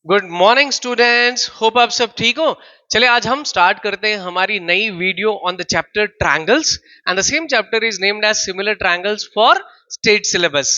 Good morning students, hope आप सब ठीक हो। चले आज हम स्टार्ट करते हैं हमारी नई video on the chapter triangles and the same chapter is named as similar triangles for state syllabus.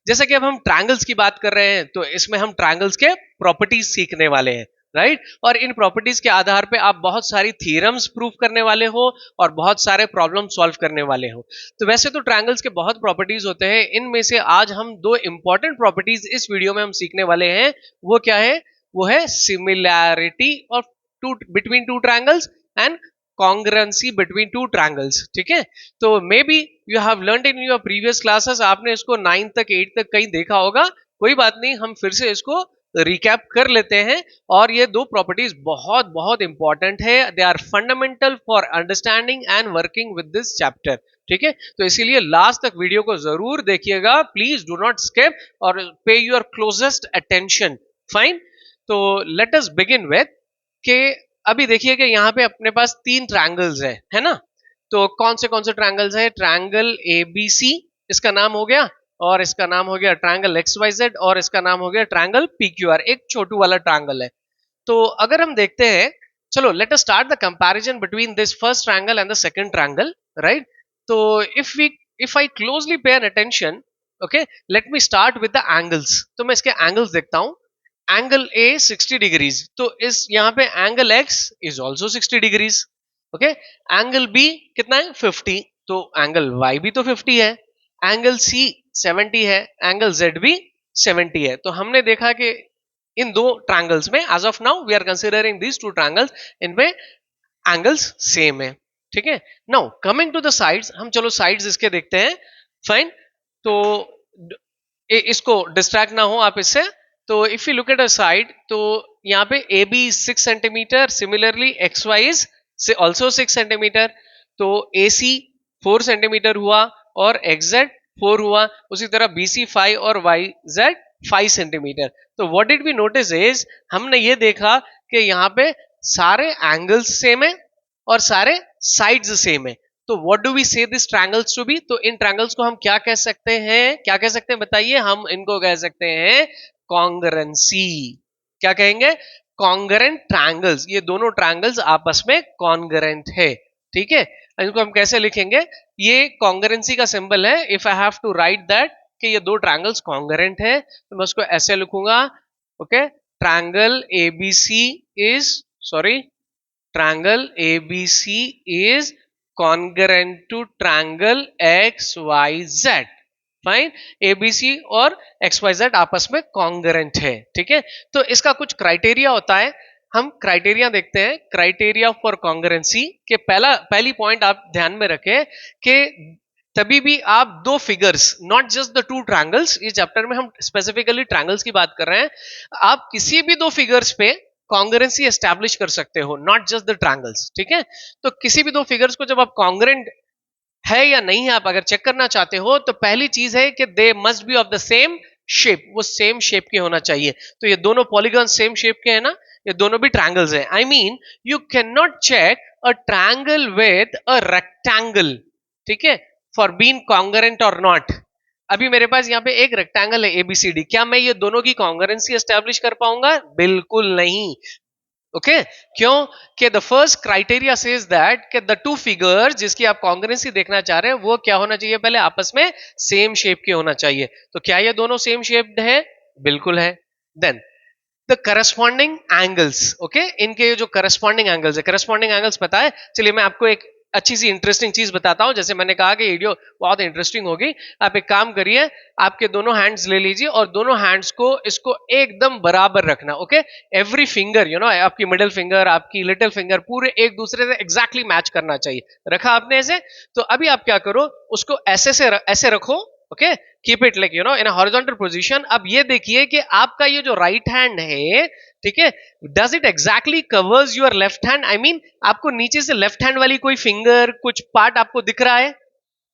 जैसा कि अब हम ट्रायंगल्स की बात कर रहे हैं तो इसमें हम ट्रायंगल्स के प्रॉपर्टीज सीखने वाले हैं, राइट। और इन प्रॉपर्टीज के आधार पे आप बहुत सारी थ्योरम्स प्रूव करने वाले हो और बहुत सारे प्रॉब्लम सॉल्व करने वाले हो। तो वैसे तो ट्रायंगल्स के बहुत प्रॉपर्टीज होते हैं, इनमें से आज हम दो इंपॉर्टेंट प्रॉपर्टीज इस वीडियो में हम सीखने वाले हैं। वो क्या है? वो है similarity of two between two triangles and congruency between two triangles. ठीक है, तो maybe you have learned in your previous classes, आपने इसको 9 तक 8 तक कहीं देखा होगा। कोई बात नहीं, हम फिर से इसको रिकैप कर लेते हैं। और ये दो प्रॉपर्टीज बहुत बहुत इंपॉर्टेंट है, they are fundamental for understanding and working with this chapter. ठीक है, तो इसीलिए लास्ट तक वीडियो को जरूर देखिएगा, प्लीज डू नॉट स्किप और पे योर क्लोजेस्ट अटेंशन। फाइन, तो लेट अस बिगिन विद के अभी देखिए कि यहाँ पे अपने पास तीन ट्रायंगल्स है ना। तो कौन से ट्रायंगल्स है? ट्रायंगल एबीसी, इसका नाम हो गया, और इसका नाम हो गया ट्रायंगल एक्स वाई जेड, और इसका नाम हो गया ट्रायंगल पीक्यूआर, एक छोटू वाला ट्रायंगल है। तो अगर हम देखते हैं, चलो let us start the comparison between this first triangle and the second triangle, right. तो if I closely pay an attention, okay, let me start with the angles. तो मैं इसके एंगल्स देखता हूं। एंगल ए 60 डिग्रीज, तो इस यहाँ पे angle X is also 60 degrees. Okay, angle B कितना है? 50, तो एंगल वाई भी तो 50 है। एंगल सी 70 है, एंगल जेड भी 70 है। तो हमने देखा कि इन दो ट्रायंगल्स में as of now we are considering these two triangles, इनमें एंगल्स सेम है। ठीक है, now coming to the sides, हम चलो साइड्स इसके देखते हैं। फाइन, तो इसको डिस्ट्रैक्ट ना हो आप इससे। तो if you look at a side, तो यहाँ पे A B 6 centimetre, similarly X Y is also 6 centimetre, तो ए सी 4 सेंटीमीटर हुआ और एक्स जेड 4 हुआ। उसी तरह बी सी 5 और वाई जेड 5 सेंटीमीटर। तो what did we notice is, हमने ये देखा कि यहाँ पे सारे एंगल्स सेम है और सारे साइड्स सेम है। तो व्हाट डू वी से दिस ट्रायंगल्स टू बी? तो इन ट्रायंगल्स को हम क्या कह सकते हैं? क्या कह सकते हैं बताइए? हम इनको कह सकते हैं कॉन्ग्रुएंसी। क्या कहेंगे? Congruent triangles. ये दोनों ट्रायंगल्स आपस में कॉन्ग्रुएंट है। ठीक है, इनको हम कैसे लिखेंगे? ये कॉन्ग्रुएंसी का सिंबल है। If I have to write that कि ये दो ट्रायंगल्स कॉन्ग्रुएंट है, तो मैं उसको ऐसे लिखूंगा। Okay, triangle ABC is, sorry, triangle ABC is congruent to triangle XYZ। Fine, ABC और XYZ आपस में कॉन्ग्रेंट है। ठीक है, तो इसका कुछ क्राइटेरिया होता है, हम क्राइटेरिया देखते हैं। क्राइटेरिया फॉर कॉन्ग्रेंसी के पहली पॉइंट आप ध्यान में रखें कि तभी भी आप दो figures, not just the two triangles, इस चैप्टर में हम स्पेसिफिकली ट्रायंगल्स की बात कर रहे हैं, आप किसी भी दो फिगर्स पे कॉन्ग्रेंसी एस्टैब्लिश कर सकते हो, नॉट जस्ट द ट्रायंगल्स। ठीक है, तो किसी भी दो फिगर्स को जब आप कॉन्ग्रेंट है या नहीं है आप अगर चेक करना चाहते हो, तो पहली चीज है कि they must be of the same shape, वो सेम शेप के होना चाहिए। तो ये दोनों पॉलीगॉन सेम शेप के हैं ना, ये दोनों भी ट्रायंगल्स हैं। I mean you can not check a triangle with a rectangle, ठीक है, फॉर बीइंग कॉन्ग्रेंट और नॉट। अभी मेरे पास यहाँ पे एक रेक्टेंगल है एबीसीडी, क्या मैं ये दोनों की कॉन्ग्रेंसी एस्टैब्लिश कर पाऊंगा? बिल्कुल नहीं। ओके, क्यों? कि the first criteria says that कि द टू फिगर्स जिसकी आप कॉन्ग्रुएंसी देखना चाह रहे हैं वो क्या होना चाहिए? पहले आपस में सेम शेप के होना चाहिए। तो क्या ये दोनों सेम शेप्ड है? बिल्कुल है। Then the corresponding angles, okay, इनके जो करस्पॉन्डिंग एंगल्स है, करस्पॉन्डिंग एंगल्स पता है? चलिए मैं आपको एक अच्छी सी इंटरेस्टिंग चीज बताता हूं। जैसे मैंने कहा कि वीडियो बहुत इंटरेस्टिंग होगी, आप एक काम करिए, आपके दोनों हैंड्स ले लीजिए और दोनों हैंड्स को इसको एकदम बराबर रखना। Okay, every finger, you know, आपकी मिडिल फिंगर, आपकी लिटिल फिंगर पूरे एक दूसरे से एग्जैक्टली मैच करना चाहिए। रखा आपने ऐसे? तो अभी आप क्या करो, उसको ऐसे रखो। Okay, keep it like, you know, in horizontal position. अब ये देखिए कि आपका ये जो राइट हैंड है, ठीक है, does it exactly covers your left hand? I mean आपको नीचे से लेफ्ट हैंड वाली कोई फिंगर, कुछ पार्ट आपको दिख रहा है?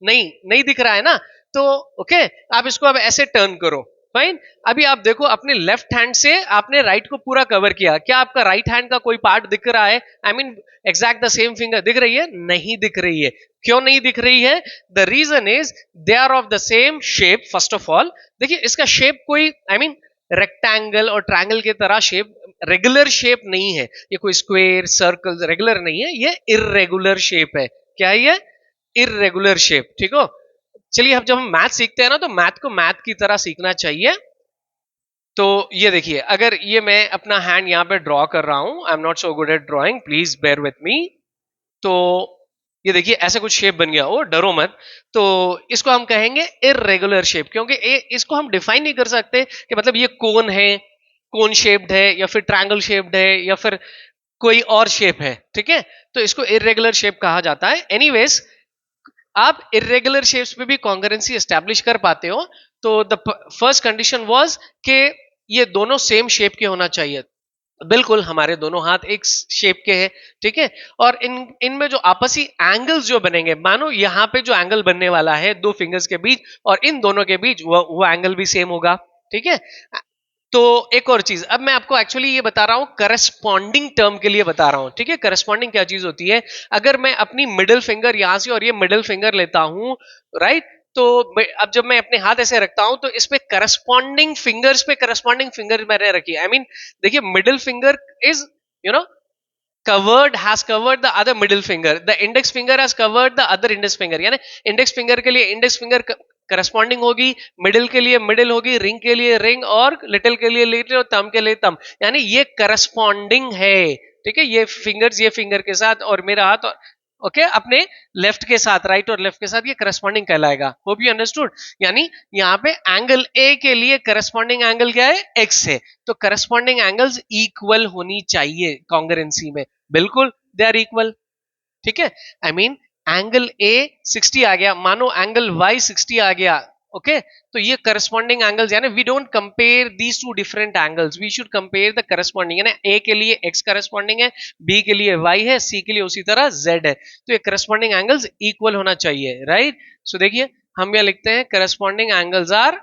नहीं दिख रहा है ना। तो ओके, आप इसको अब ऐसे टर्न करो। फाइन, अभी आप देखो अपने लेफ्ट हैंड से आपने राइट को पूरा कवर किया, क्या आपका राइट हैंड का कोई पार्ट दिख रहा है? I mean exact the same finger दिख रही है? नहीं दिख रही है। क्यों नहीं दिख रही है? The reason is they are of the same shape. First of all देखिए, इसका शेप कोई, आई मीन रेक्टेंगल और ट्रायंगल की तरह शेप रेगुलर शेप नहीं है, ये कोई स्क्वायर सर्कल रेगुलर नहीं है, ये इर्रेगुलर शेप है। क्या है ये? Irregular shape. ठीक हो? चलिए अब जब हम मैथ सीखते हैं ना, तो मैथ को मैथ की तरह सीखना चाहिए। तो ये देखिए, अगर ये मैं अपना हैंड यहां पे ड्रॉ कर रहा हूं, I am not so good at drawing, please bear with me. तो ये देखिए ऐसा कुछ शेप बन गया, ओ डरो मत। तो इसको हम कहेंगे इररेगुलर शेप, क्योंकि इसको हम डिफाइन नहीं कर सकते कि मतलब ये कोन है, कोन शेप्ड है, या फिर ट्रायंगल शेप्ड है, या फिर कोई और शेप है। ठीक है, तो इसको इरेगुलर शेप कहा जाता है। एनीवेज, आप इरेगुलर शेप्स पे भी कॉन्करेंसी एस्टेब्लिश कर पाते हो। तो द फर्स्ट कंडीशन वाज कि ये दोनों सेम शेप के होना चाहिए। बिल्कुल हमारे दोनों हाथ एक शेप के हैं। ठीक है, और इनमें जो आपसी एंगल्स जो बनेंगे, मानो यहां पे जो एंगल बनने वाला है दो फिंगर्स के बीच और इन दोनों के बीच, वो एंगल भी सेम होगा। ठीक है, तो एक और चीज, अब मैं आपको एक्चुअली ये बता रहा हूं करस्पॉन्डिंग टर्म के लिए बता रहा हूं। ठीक है, करस्पॉन्डिंग क्या चीज होती है? अगर मैं अपनी मिडिल फिंगर यहां से और ये मिडिल फिंगर लेता हूं, राइट, तो अब जब मैं अपने हाथ ऐसे रखता हूं तो इसमें करस्पॉन्डिंग फिंगर्स पे करस्पॉन्डिंग फिंगर मैंने रखी है। आई मीन देखिए, middle finger is you know has covered the other middle finger, the index finger has covered the other index finger, यानी इंडेक्स फिंगर के लिए इंडेक्स फिंगर करस्पॉन्डिंग होगी, middle के लिए मिडिल होगी, रिंग के लिए रिंग, और लिटिल के लिए लिटिल, और थंब के लिए थंब, यानी ये करस्पॉन्डिंग है। ठीक है, ये फिंगर्स ये फिंगर के साथ और मेरा हाथ और ओके अपने लेफ्ट के साथ, राइट और लेफ्ट के साथ, ये करस्पॉन्डिंग कहलाएगा। Hope you understood. यानी यहाँ पे एंगल ए के लिए करस्पॉन्डिंग एंगल क्या है? एक्स है। तो करस्पॉन्डिंग एंगल्स इक्वल होनी चाहिए कॉन्ग्रुएंसी में। बिल्कुल दे आर इक्वल। ठीक है, आई मीन एंगल ए 60 आ गया, मानो एंगल वाई 60 आ गया। ओके, तो ये करस्पॉन्डिंग एंगल्स, यानी we don't compare these two different angles, we should compare the corresponding. यानी ए के लिए एक्स करस्पॉन्डिंग है, बी के लिए वाई है, सी के लिए उसी तरह जेड है। तो ये करस्पॉन्डिंग एंगल्स इक्वल होना चाहिए, राइट। सो देखिए हम यह लिखते हैं corresponding angles are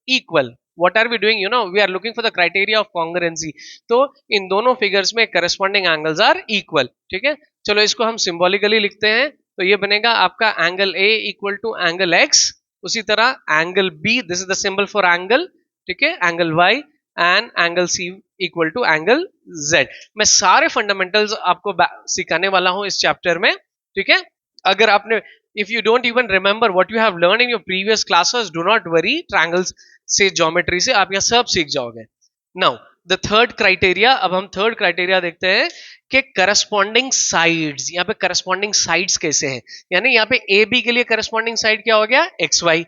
equal. what are we doing? We are looking for the criteria of congruency। तो इन दोनों फिगर्स में करस्पॉन्डिंग एंगल्स आर इक्वल। ठीक है, चलो इसको हम सिंबॉलिकली लिखते हैं। तो ये बनेगा आपका angle A equal to angle X, उसी तरह angle B, this is the symbol for angle. ठीक है, angle Y, and angle C equal to angle Z. मैं सारे फंडामेंटल्स आपको सिखाने वाला हूं इस चैप्टर में। ठीक है, अगर आपने if you don't even remember what you have learned in your previous classes, do not worry, triangles से ज्योमेट्री से आप यहाँ सब सीख जाओगे। नाउ द थर्ड क्राइटेरिया, अब हम थर्ड क्राइटेरिया देखते हैं कि करस्पॉन्डिंग साइड्स। यहाँ पे करस्पॉन्डिंग साइड्स कैसे हैं? यानी यहाँ पे ए बी के लिए करस्पॉन्डिंग साइड क्या हो गया? एक्स वाई,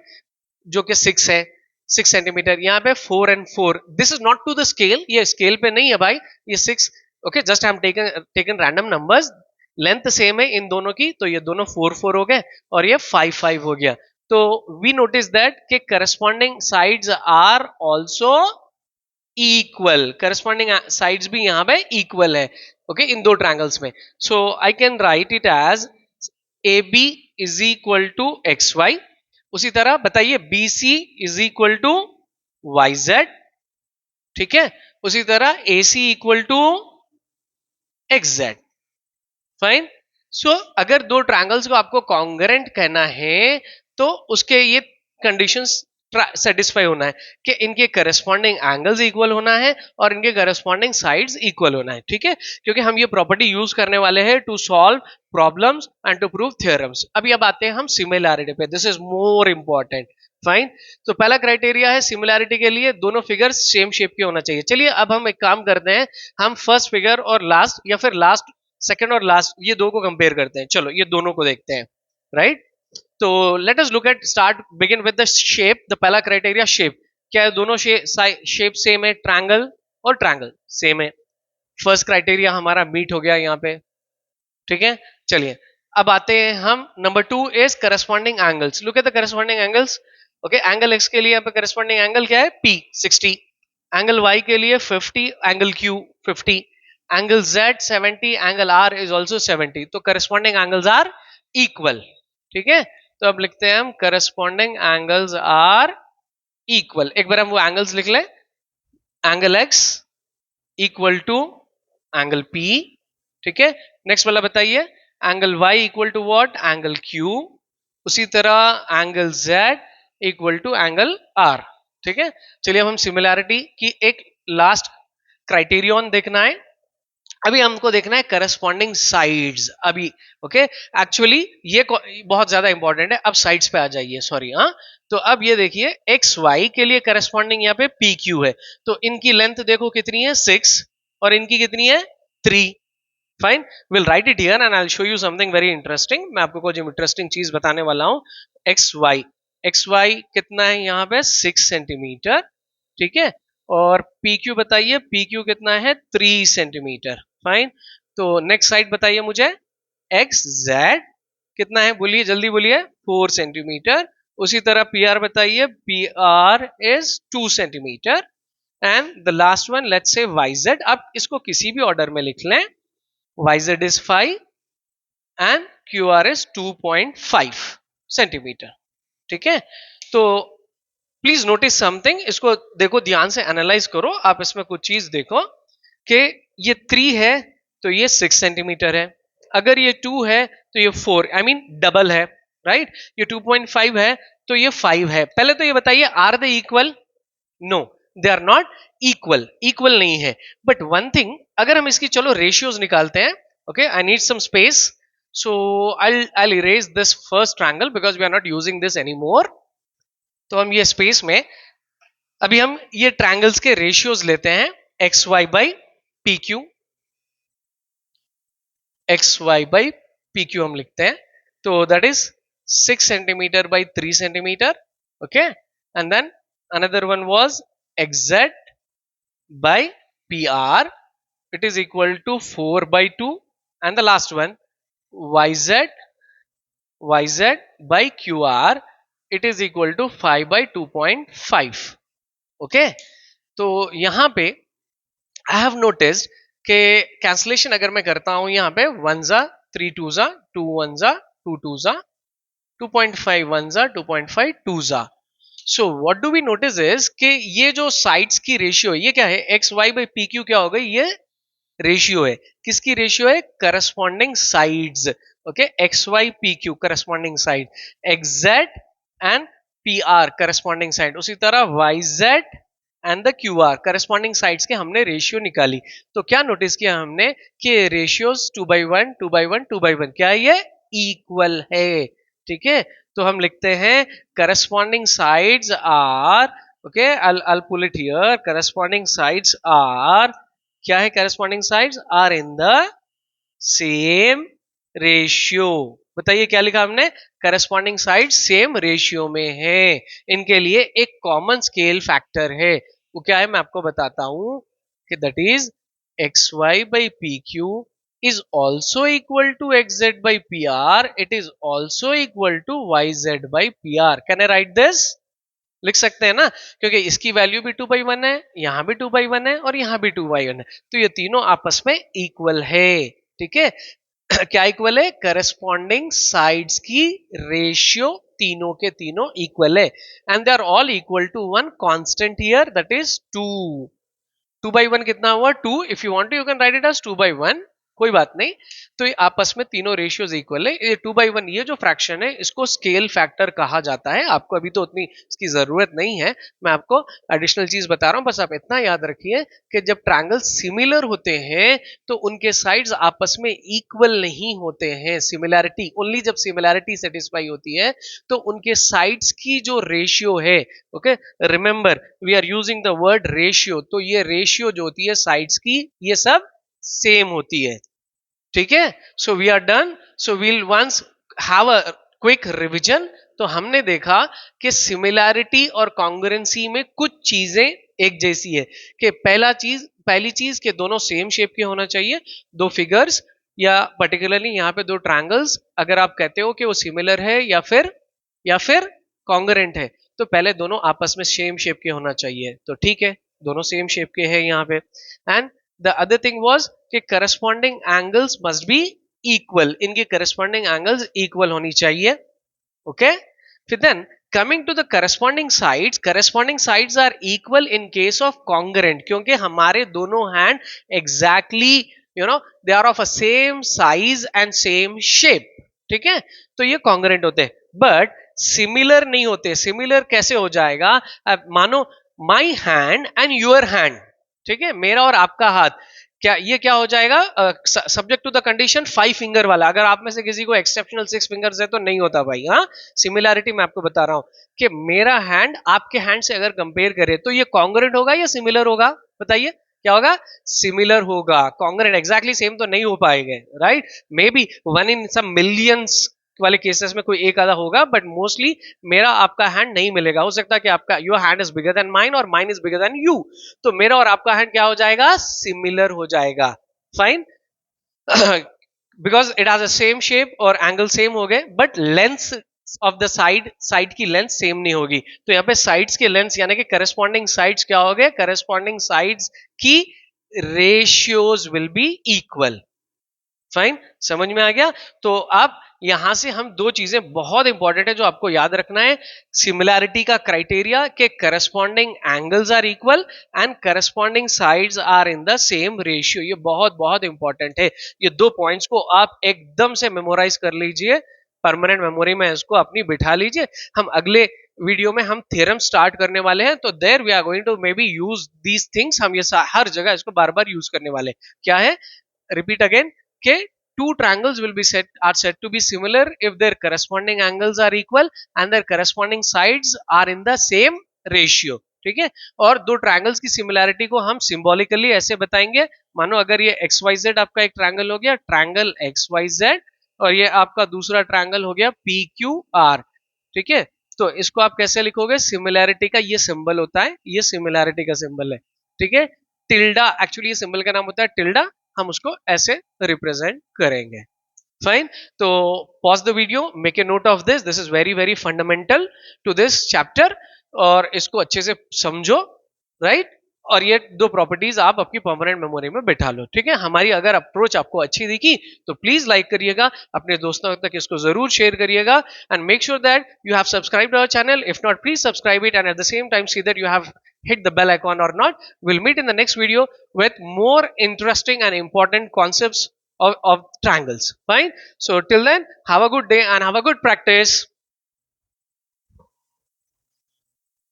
जो कि 6 है, 6 सेंटीमीटर। यहाँ पे 4 and 4, this is not to the scale, ये स्केल पे नहीं है भाई, ये 6। Okay, just I am taken random numbers, length same है इन दोनों की, तो ये दोनों 4 4 हो गए और ये 5 5 हो गया। तो वी नोटिस दैट के corresponding sides are also equal, corresponding sides भी यहाँ पे इक्वल है। ओके, इन दो ट्रायंगल्स में। So I can write it as A B is equal to X Y, उसी तरह बताइए B C is equal to Y Z. ठीक है, उसी तरह A C equal to X Z. Fine. So अगर दो ट्रायंगल्स को आपको कॉन्ग्रेंट कहना है तो उसके ये कंडीशंस सेटिस्फाई होना है कि इनके करस्पॉन्डिंग एंगल्स इक्वल होना है और इनके करस्पॉन्डिंग साइड्स इक्वल होना है। ठीक है, क्योंकि हम ये प्रॉपर्टी यूज करने वाले हैं to solve problems and to prove theorems. अभी अब आते हैं हम सिमिलैरिटी पे, this is more important. Fine, तो पहला क्राइटेरिया है सिमिलैरिटी के लिए दोनों फिगर्स सेम शेप के होना चाहिए। चलिए अब हम एक काम करते हैं, हम फर्स्ट फिगर और लास्ट, या फिर लास्ट सेकंड और लास्ट, ये दो को कंपेयर करते हैं। चलो ये दोनों को देखते हैं, राइट। तो let us look at, start begin with the shape. The पहला क्राइटेरिया शेप, क्या है? दोनों शेप सेम है, ट्रायंगल और ट्रायंगल सेम है। फर्स्ट क्राइटेरिया हमारा मीट हो गया यहाँ पे। ठीक है, चलिए अब आते हैं हम number 2 is corresponding angles. Look at the corresponding angles. Okay, angle x के लिए यहाँ पे करस्पॉन्डिंग एंगल क्या है? P 60, एंगल वाई के लिए 50, angle Q 50, angle Z 70, angle R is also 70। तो करस्पॉन्डिंग एंगल्स आर इक्वल। ठीक है, तो अब लिखते हैं हम करस्पॉन्डिंग एंगल्स आर इक्वल। एक बार हम वो एंगल्स लिख लें, angle X equal to angle P। ठीक है, नेक्स्ट वाला बताइए, angle Y equal to what? Angle Q। उसी तरह angle Z equal to angle R। ठीक है, चलिए अब हम सिमिलैरिटी की एक लास्ट क्राइटेरियन देखना है, अभी हमको देखना है करस्पॉन्डिंग साइड्स अभी। ओके, एक्चुअली ये बहुत ज्यादा इंपॉर्टेंट है। अब साइड्स पे आ जाइए, सॉरी। हाँ, तो अब ये देखिए एक्स वाई के लिए करस्पॉन्डिंग यहाँ पे पी क्यू है, तो इनकी लेंथ देखो कितनी है 6 और इनकी कितनी है 3। Fine, will write it here and I will show you something very interesting. मैं आपको कुछ इंटरेस्टिंग चीज बताने वाला हूं। एक्स वाई कितना है यहाँ पे 6 सेंटीमीटर, ठीक है। और पी क्यू बताइए, पी क्यू कितना है 3 सेंटीमीटर। फाइन, तो नेक्स्ट साइड बताइए मुझे, एक्स जेड कितना है, बोलिए जल्दी बोलिए, 4 सेंटीमीटर। उसी तरह पी आर बताइए, P R is 2 centimetre. And the last one let's say Y Z, आप इसको किसी भी ऑर्डर में लिख लें। Y Z is 5 and Q R is 2.5 centimetre, ठीक है। तो प्लीज नोटिस समथिंग, इसको देखो ध्यान से एनालाइज करो आप, इसमें कुछ चीज देखो कि ये 3 है तो ये 6 सेंटीमीटर है, अगर ये 2 है तो ये 4, आई मीन डबल है, राइट। ये 2.5 है तो ये 5 है। पहले तो ये बताइए are they equal? No, they are not equal, equal नहीं है। बट वन थिंग, अगर हम इसकी चलो रेशियोज निकालते हैं, okay, I need some space, so I'll erase this first triangle because we are not using this anymore। तो हम ये स्पेस में अभी हम ये ट्रायंगल्स के रेशियोज लेते हैं, X Y by P Q, X Y by P Q हम लिखते हैं। तो that is 6 centimetre by 3 centimetre, okay. And then another one was X Z by P R, it is equal to 4 by 2। And the last one yz by qr, it is equal to 5 by 2.5। Okay, तो यहां पे I have noticed के cancellation अगर मैं करता हूं यहां पे 1 जा 3 2 जा 2 1 जा 2 2 जा 2.5 1 जा 2.5 2 जा। So what do we notice is कि ये जो साइड्स की रेशियो है ये क्या है, X Y by P Q क्या हो गई, ये रेशियो है। किसकी रेशियो है, corresponding sides. Okay, X Y P Q corresponding side, X Z and P R corresponding side, उसी तरह Y Z and the Q R corresponding sides के हमने रेशियो निकाली। तो क्या नोटिस किया हमने कि रेशियोज 2/1 2/1 2/1 क्या है, ये इक्वल है, ठीक है। तो हम लिखते हैं corresponding sides are, okay, I'll pull it here, corresponding sides are, क्या है corresponding sides are in the same ratio. बताइए क्या लिखा हमने, करस्पॉन्डिंग साइड सेम रेशियो में है। इनके लिए एक कॉमन स्केल फैक्टर है, वो क्या है मैं आपको बताता हूं कि that is X Y by P Q is also equal to xz by pr, it is also equal to yz by pr। Can I write this? लिख सकते हैं ना, क्योंकि इसकी वैल्यू भी 2/1 है, यहां भी 2/1 है और यहां भी 2/1 है, तो ये तीनों आपस में इक्वल है, ठीक है। क्या इक्वल है, करस्पॉन्डिंग साइड्स की रेशियो तीनों के तीनों इक्वल है and they are all equal to one constant here, that is 2। 2/1 कितना हुआ 2, if you want you can write it as 2/1, कोई बात नहीं। तो ये आपस में तीनों रेशियोज इक्वल है। ये 2/1 ये जो फ्रैक्शन है इसको स्केल फैक्टर कहा जाता है। आपको अभी तो उतनी इसकी जरूरत नहीं है, मैं आपको एडिशनल चीज बता रहा हूं, बस आप इतना याद रखिए कि जब ट्रायंगल सिमिलर होते हैं तो उनके साइड्स आपस में इक्वल नहीं होते हैं। सिमिलैरिटी, ओनली जब सिमिलैरिटी सेटिस्फाई होती है तो उनके साइड्स की जो रेशियो है, okay, remember we are using the word ratio, तो ये रेशियो जो होती है साइड्स की ये सब सेम होती है, ठीक है। So we are done, so we'll once have a quick revision. तो हमने देखा कि सिमिलैरिटी और कॉन्ग्रुएंसी में कुछ चीजें एक जैसी है कि पहली चीज के दोनों सेम शेप के होना चाहिए। दो फिगर्स या पर्टिकुलरली यहाँ पे दो ट्रायंगल्स अगर आप कहते हो कि वो सिमिलर है या फिर कॉन्ग्रुएंट है, तो पहले दोनों आपस में सेम शेप के होना चाहिए। तो ठीक है, दोनों सेम शेप के हैं यहाँ पे। And the other thing was कि corresponding angles must be equal, इनकी करस्पॉन्डिंग एंगल्स इक्वल होनी चाहिए, ओके। फिर then coming to the corresponding sides are equal in case of congruent, क्योंकि हमारे दोनों hand exactly they are of a same size and same shape, ठीक है, तो ये कॉन्ग्रुएंट होते हैं। बट सिमिलर नहीं होते। सिमिलर कैसे हो जाएगा, अब मानो my hand and your hand, ठीक है, मेरा और आपका हाथ, क्या ये क्या हो जाएगा, subject to the condition 5 finger वाला। अगर आप में से किसी को एक्सेप्शनल 6 फिंगर्स है तो नहीं होता भाई। हाँ, सिमिलैरिटी मैं आपको बता रहा हूं कि मेरा हैंड आपके हैंड से अगर कंपेयर करें तो ये कॉन्ग्रुएंट होगा या सिमिलर होगा, बताइए क्या होगा, सिमिलर होगा। कॉन्ग्रुएंट एग्जैक्टली सेम तो नहीं हो पाएंगे, right, maybe one in some millions वाले केसेस में कोई एक आधा होगा, बट मोस्टली मेरा आपका हैंड नहीं मिलेगा। हो सकता है कि आपका your hand is bigger than mine और mine is bigger than you, तो मेरा और आपका हैंड क्या हो जाएगा, सिमिलर हो जाएगा, fine. Because it has a same shape और एंगल सेम हो गए, but length of the side की लेंथ सेम नहीं होगी। तो यहाँ पे साइड्स की लेंथ यानी कि करस्पॉन्डिंग साइड्स क्या हो गए, करस्पॉन्डिंग साइड्स की ratios will be equal, fine, समझ में आ गया। तो आप यहां से हम दो चीजें बहुत इंपॉर्टेंट है जो आपको याद रखना है, सिमिलैरिटी का क्राइटेरिया के corresponding angles are equal and corresponding sides are in the same ratio. ये बहुत बहुत इंपॉर्टेंट है, ये दो पॉइंट्स को आप एकदम से मेमोराइज कर लीजिए, परमानेंट मेमोरी में इसको अपनी बिठा लीजिए। हम अगले वीडियो में हम थ्योरम स्टार्ट करने वाले हैं, तो there we are going to maybe use these things, हम ये हर जगह इसको बार बार यूज करने वाले। क्या है, रिपीट अगेन, के two triangles will be said to be similar if their corresponding angles are equal and their corresponding sides are in the same ratio, ठीक है। और दो ट्रायंगल्स की सिमिलैरिटी को हम सिंबॉलिकली ऐसे बताएंगे, मानो अगर ये XYZ आपका एक ट्रायंगल हो गया, ट्रायंगल XYZ, और ये आपका दूसरा ट्रायंगल हो गया PQR, ठीक है। तो इसको आप कैसे लिखोगे, सिमिलैरिटी का ये सिंबल होता है, ये सिमिलैरिटी का सिंबल है, ठीक है। टिल्डा, एक्चुअली ये सिंबल का नाम होता है टिल्डा, हम उसको ऐसे रिप्रेजेंट करेंगे, फाइन। तो pause the video, make a note of this, this is very very fundamental to this chapter, और इसको अच्छे से समझो, राइट। और ये दो प्रॉपर्टीज आप आपकी परमानेंट मेमोरी में बैठा लो, ठीक है। हमारी अगर अप्रोच आपको अच्छी दिखी तो प्लीज लाइक करिएगा, अपने दोस्तों तक इसको जरूर शेयर करिएगा, and make sure that you have subscribed our channel, if not please subscribe it, and at the same time see that you have hit the bell icon or not. We'll meet in the next video with more interesting and important concepts of triangles, fine. So till then, have a good day and have a good practice.